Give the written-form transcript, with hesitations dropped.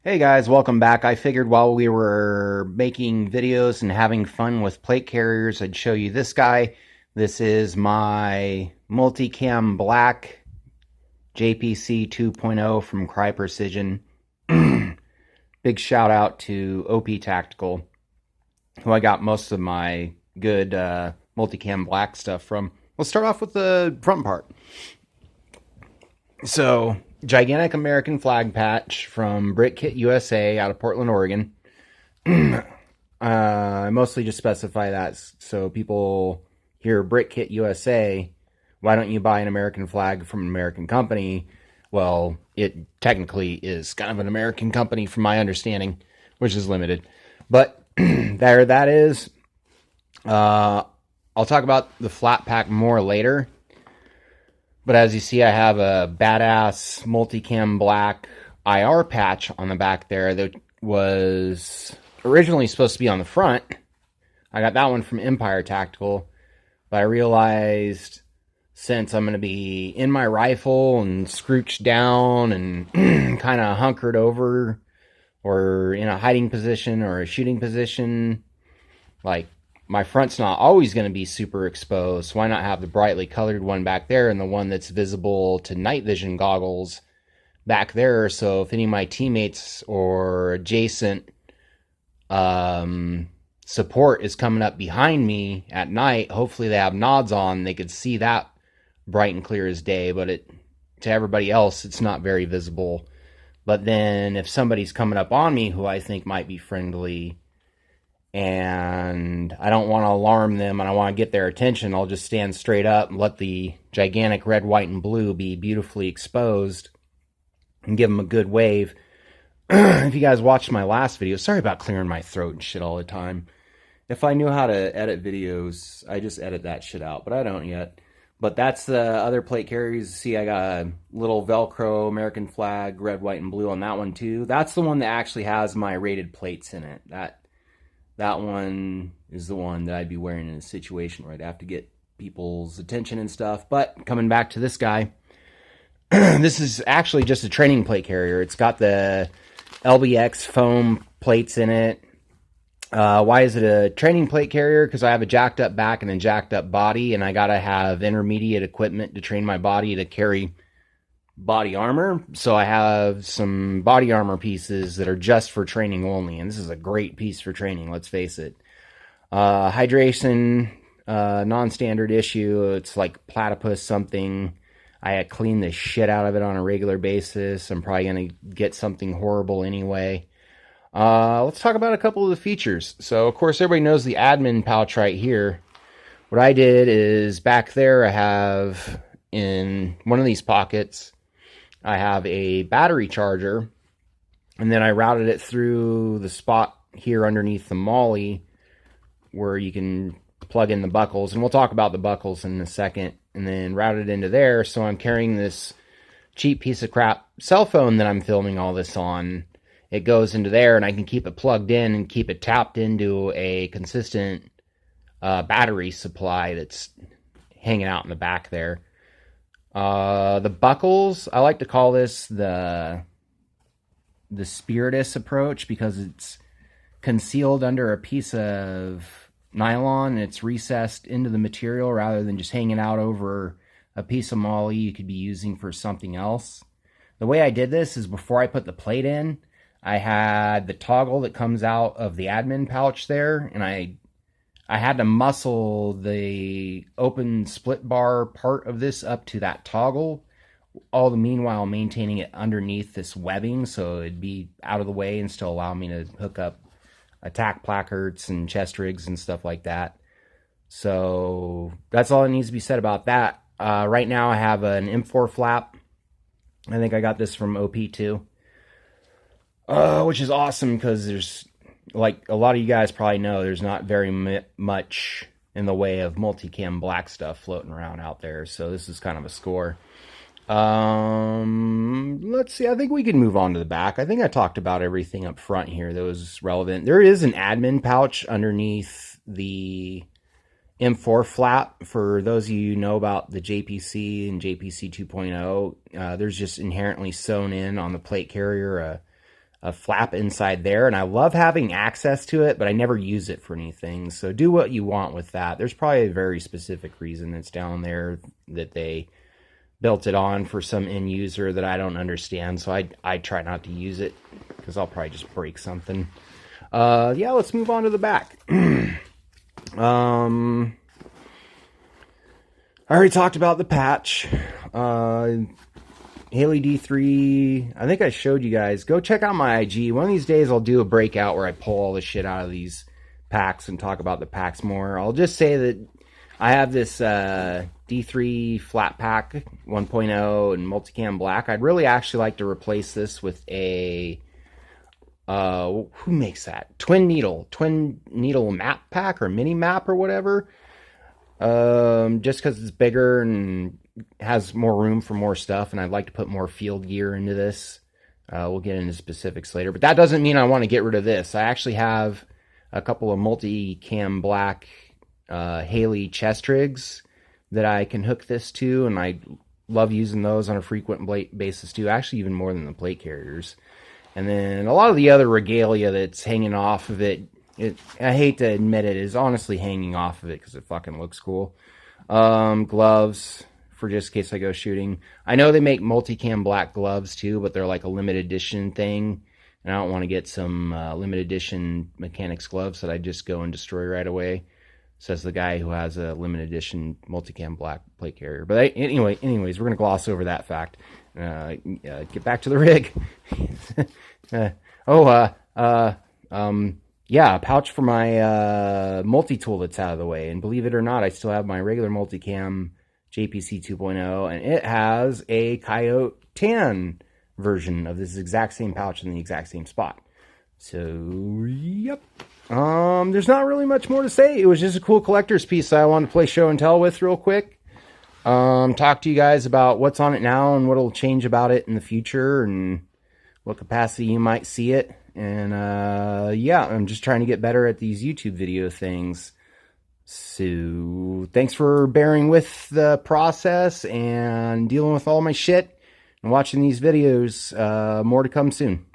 Hey guys, welcome back. I figured while we were making videos and having fun with plate carriers, I'd show you this guy. This is my Multicam Black JPC 2.0 from Crye Precision. Big shout out to OP Tactical, who I got most of my good Multicam Black stuff from. Let's start off with the front part. So, gigantic American flag patch from BrickKit USA out of Portland, Oregon. I mostly just specify that so people hear BrickKit USA. Why don't you buy an American flag from an American company? Well, it technically is kind of an American company from my understanding, which is limited. But there that is. I'll talk about the flat pack more later. But as you see, I have a badass Multicam Black IR patch on the back there that was originally supposed to be on the front. I got that one from Empire Tactical, but I realized since I'm going to be in my rifle and scrooched down and kind of hunkered over or in a hiding position or a shooting position, like my front's not always going to be super exposed, so why not have the brightly colored one back there and the one that's visible to night vision goggles back there, so if any of my teammates or adjacent support is coming up behind me at night, hopefully they have nods on, they could see that bright and clear as day, but to everybody else, it's not very visible. But then if somebody's coming up on me who I think might be friendly, and I don't want to alarm them and I want to get their attention, I'll just stand straight up and let the gigantic red, white, and blue be beautifully exposed and give them a good wave. If you guys watched my last video, sorry about clearing my throat and shit all the time. If I knew how to edit videos, I just edit that shit out, but I don't yet. But that's the other plate carriers. See, I got a little Velcro American flag, red, white, and blue on that one too. That's the one that actually has my rated plates in it. That one is the one that I'd be wearing in a situation where I'd have to get people's attention and stuff. But coming back to this guy, this is actually just a training plate carrier. It's got the LBX foam plates in it. Why is it a training plate carrier? Because I have a jacked up back and a jacked up body, and I got to have intermediate equipment to train my body to carry body armor. So I have some body armor pieces that are just for training only, and this is a great piece for training, let's face it. Hydration, non-standard issue. It's like platypus something. I clean the shit out of it on a regular basis. I'm probably going to get something horrible anyway. Let's talk about a couple of the features. So of course everybody knows the admin pouch right here. What I did is back there I have in one of these pockets I have a battery charger, and then I routed it through the spot here underneath the molly where you can plug in the buckles, and we'll talk about the buckles in a second, and then routed it into there. So I'm carrying this cheap piece of crap cell phone that I'm filming all this on. It goes into there, and I can keep it plugged in and keep it tapped into a consistent battery supply that's hanging out in the back there. The buckles, I like to call this the Spiritus approach because it's concealed under a piece of nylon and it's recessed into the material rather than just hanging out over a piece of molly you could be using for something else. The way I did this is before I put the plate in, I had the toggle that comes out of the admin pouch there, and I had to muscle the open split bar part of this up to that toggle, all the meanwhile maintaining it underneath this webbing so it'd be out of the way and still allow me to hook up attack placards and chest rigs and stuff like that. So that's all that needs to be said about that. Right now I have an M4 flap. I think I got this from OP2, which is awesome because there's, like a lot of you guys probably know, there's not very much in the way of Multicam Black stuff floating around out there. So this is kind of a score. Let's see. I think we can move on to the back. I think I talked about everything up front here that was relevant. There is an admin pouch underneath the M4 flap. For those of you who know about the JPC and JPC 2.0, there's just inherently sewn in on the plate carrier a flap inside there, and I love having access to it, but I never use it for anything. So do what you want with that. There's probably a very specific reason it's down there, that they built it on for some end user that I don't understand. So I try not to use it because I'll probably just break something. Yeah, let's move on to the back. I already talked about the patch. Haley D3, I think I showed you guys. Go check out my IG. One of these days I'll do a breakout where I pull all the shit out of these packs and talk about the packs more. I'll just say that I have this D3 flat pack 1.0 and Multicam black. I'd really actually like to replace this with a, who makes that? Twin needle map pack or mini map or whatever. Just because it's bigger and has more room for more stuff, and I'd like to put more field gear into this. We'll get into specifics later, but that doesn't mean I want to get rid of this. I actually have a couple of Multicam black Haley chest rigs that I can hook this to, and I love using those on a frequent basis too, actually even more than the plate carriers. And then a lot of the other regalia that's hanging off of it, I hate to admit it, is honestly hanging off of it because it fucking looks cool. Gloves, for just in case I go shooting. I know they make Multicam black gloves too, but they're like a limited edition thing. And I don't want to get some limited edition mechanics gloves that I just go and destroy right away. Says the guy who has a limited edition Multicam black plate carrier. But anyways, we're going to gloss over that fact. Get back to the rig. Yeah, a pouch for my multi-tool that's out of the way. And believe it or not, I still have my regular Multicam JPC 2.0, and it has a Coyote tan version of this exact same pouch in the exact same spot. So, yep. There's not really much more to say. It was just a cool collector's piece I wanted to play show and tell with real quick. Talk to you guys about what's on it now and what'll change about it in the future and what capacity you might see it. And yeah, I'm just trying to get better at these YouTube video things. So thanks for bearing with the process and dealing with all my shit and watching these videos. More to come soon.